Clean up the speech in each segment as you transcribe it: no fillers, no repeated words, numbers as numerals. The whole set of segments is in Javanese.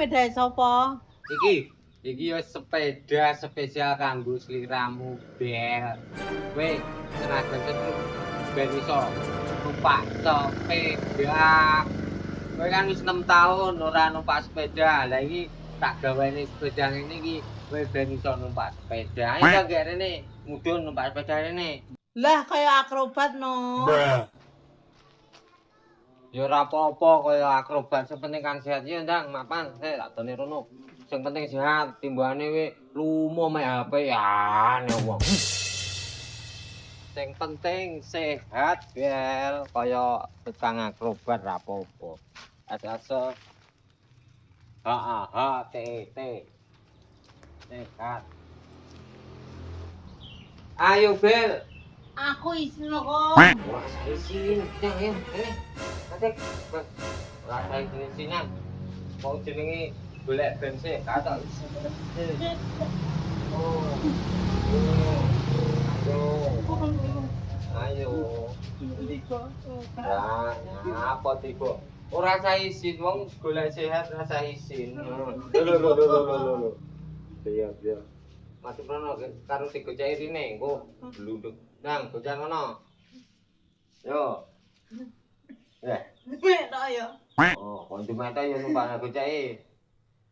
sepeda sapa? Iki yo sepeda spesial kanggo sliramu, Bel. Kowe tenaga setruk ben iso numpak sepeda. Kowe kan wis 6 tahun ora numpak sepeda. Lah iki tak gaweni sepeda ngene iki kowe ben iso numpak sepeda. Ayo gek rene, mudhun numpak sepeda rene. Lah kaya akrobat no. Ya ora apa-apa kaya akrobat, sing penting kan sehat ya ndang mapan. Tak done rono. Sing penting sehat, timbangane kowe lumo mek HP ya wong. Sing penting sehat, Bel. Kaya tukang akrobat ra apa-apa. Asa T. Sehat. Ayo, Bel. Aku isin lho kok. Wah, isin. Ayo. Nanti rasa isinan. Mau jenenge golek bensin, kata isin. Ayo. Apa tiba? Ora rasa isin wong golek sehat rasa isin. Lho. Iya. Mati prono karo digoceki rene engko blunduk. Nang gocek ngono. Yo. Mek tok ya. Oh, kon dumete yo numpak goceki.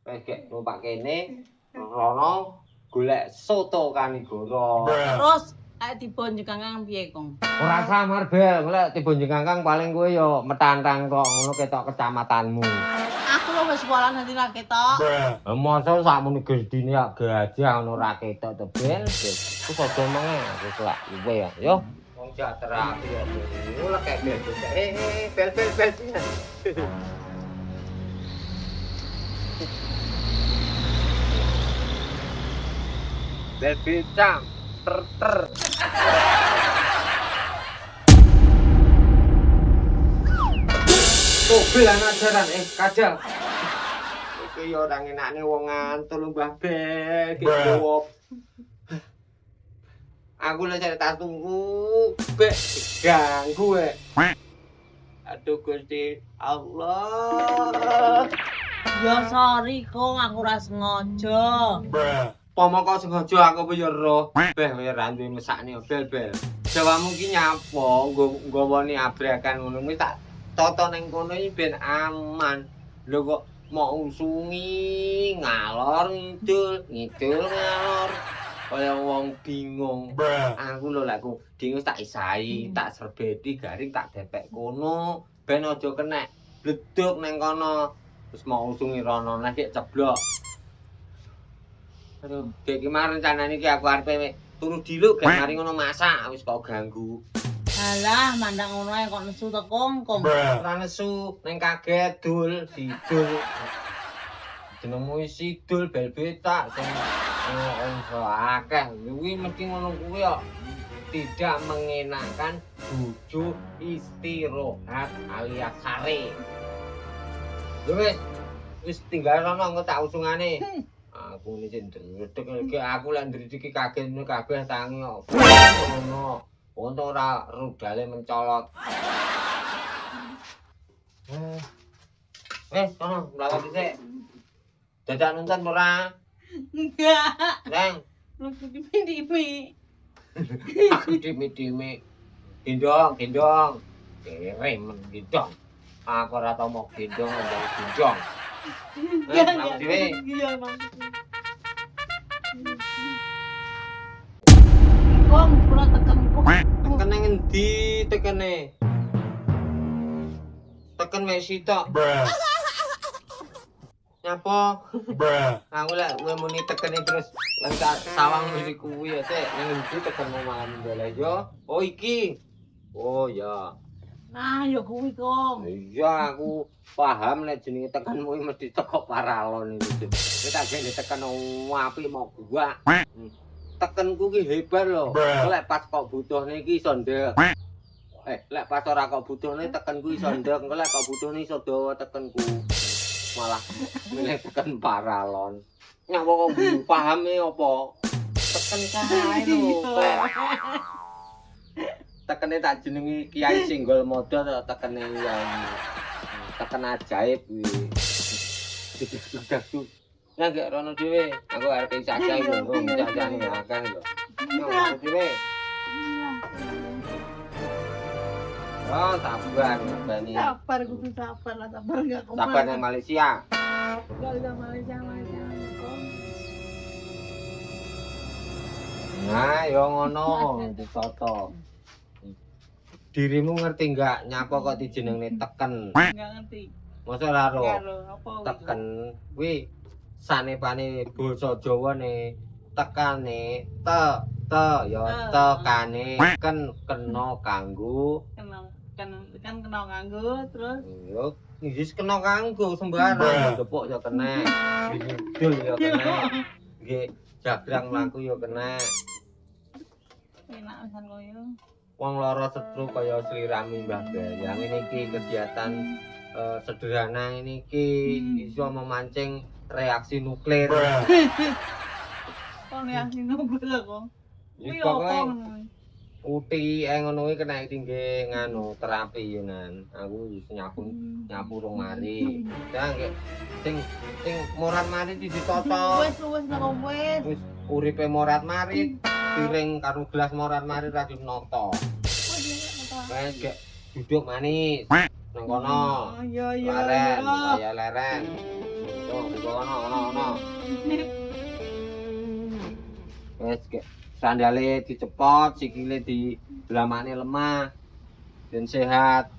Wis gek numpak kene rono golek soto Kanigoro. Terus tiba njengkang piye, Kong? Ora samar, Bel. Golek tiba njengkang paling kowe yo metantang kok ngono ketok kecamatanmu. Aku lho wis sekolah nanti ra ketok. Mosok sakmene gedine ya gajah ngono ra ketok to, Bel. Wis aja menge, wis lak kowe ya. Yo. Wong jak terapi ya. Ngono kayak Bel. Bel. Bel bicam. Ter. Mobil anak jaran, kajal. Iki yo ora ngenakne wong ngantul Mbah Bel, gitu. Aku lek cari tas tunggu, bek ganggu Aduh Gusti Allah. Ya sorry, Kong, aku ra sengaja. Pomo kok sengaja aku apa ya roh. Beh kowe ra duwe mesakne Bel. Jawamu ki nyapo, nggowoni abrakan ngono wis tak toto ning kono iki ben aman. Lho kok mau usungi ngalor ngidul ngalor. Kaya wong bingung. Aku lho lek bingung tak isai, tak serbeti garing tak depek kono ben aja kena bleduk ning kono. Terus mau usungi rono nek ceblok. Aduh, kayak kemarin rencananya ki aku arepe turu diluk gak mari ngono masak wis kok ganggu. Alah, mandang ngono ae kok nesu to, Kong. Ora nesu, ning kaget dul, sidul. Jenengmu sidul bel betak sing akeh. Kuwi mesti ngono kuwi kok tidak mengenakan bojo istirahat alias sare. Wis tinggal rono engko tak usungane. Aku ini cendredeg iki aku lek ndredeg kaget kabeh tangi kok. Ngono. Untung ora rudale mencolot. Sono mlawan dhisik. Dadak nonton ora? Enggak. Nang, Lu dimi-dimi. aku dimi-dimi. Gendong. Kirim gendong. Aku ora tau mau gendong, ndang gendong. Mlawan dhewe. Iya, Mas. Kong, kula teken kok. Tekene ngendi tekene? Teken wis sitok. Nyapa? Aku lek kowe muni tekene terus lan tak sawang mesti kuwi ya sik. Ning ngendi tekenmu malam ndoleh yo? Oh iki. Oh ya. Nah, ya kuwi, Kong. Iya aku paham nek jenenge tekenmu mesti teko paralon iki. Kowe tak jane teken apik mau gua. Tekenku ki hebat lho. Lek pas kok butuhne iki iso ndek. Lek pas ora kok butuhne tekenku iso ndek. Engko lek kok butuhne iso dawa tekenku. Malah milih teken paralon. Nyapa kok pahame apa? Teken kae lho. Tekene tak jenengi Kiai Singgol Modo tekene yang teken ajaib kuwi. Dudak tuh. Nah gak rono dhewe. Aku arep cacah iku, cacane akan lho. Rono dhewe. Oh, sabar ngabani. Sabar kudu sabar lah, sabar enggak kemana. Sabar nang Malaysia. Enggak Malaysia. Nah, yo ngono, ditoto. Dirimu ngerti enggak nyapa kok dijenengne teken? Enggak ngerti. Masa ora ro? Apa Teken kuwi sanepane basa Jawane tekane te ya tekane kena kanggo kan kena nganggo terus yo wis kena kanggo sembarang depok ya kena ngidul ya kena nggih jagrang mlaku ya kena enak pisan koyo wong lara setru kaya sliramu Mbah Bayang ngene iki kegiatan sederhana ini iki iso memancing reaksi nuklir. Kok reaksi nuklir kok? Wis pokoke uti ngono kuwi kena tinggi nganu terapi yo nan. Aku wis nyapu rong mari. Ya nggih sing morat mari ditoto. Wis karo wis. Wis uripe morat mari piring karo gelas morat mari ra dinoto. Wis gek duduk manis. Nang kono. Iya. Leren, kaya leren. Tuh, di kono. Wes sandale dicepot, sikile dibelamane lemah. Ben sehat.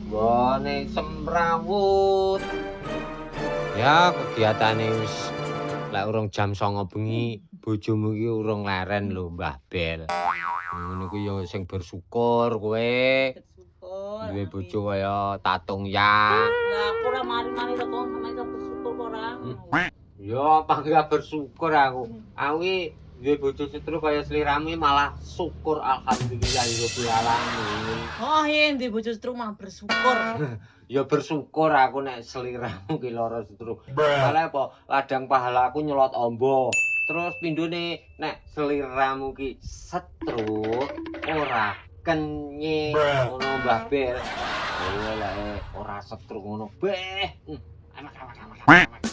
Gone semrawut. Ya, kegiatane wis lek urung jam 09.00 bengi, bojomu iki urung leren lho, Mbah Bel. Ngono kuwi ya sing bersyukur kowe. Duwe bojo kaya tatung ya. Lah aku ora mari-mari to kok sampe iso bersyukur kok ora. Yo pangga bersyukur aku. Aku iki duwe bojo setru kaya sliramu malah syukur alhamdulillahirabbil alamin. Oh iya duwe bojo setru mah bersyukur. Ya bersyukur aku nek sliramu ki lara setru. Malah apa ladang pahala aku nyelot ombo. Terus pindhone nek sliramu ki setru ora kenye ngono Mbah Bel. Oh lah ora setru ngono beh.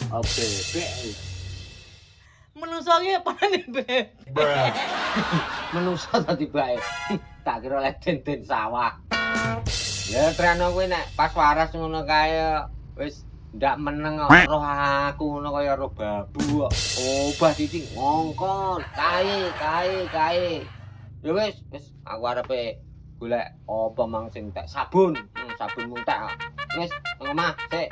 Oke, beh. Menungso ki panane beb. Menungso dadi bae. Tak kira lek den sawah. Ya treno kuwi nek pas waras ngono kae wis ndak meneng roh aku ngono kaya roh babu kok. Obah titik ngongkon, kae. Ya wis aku arepe golek apa mang sing tak sabun. Sabun mung tak. Wis nang omah sik.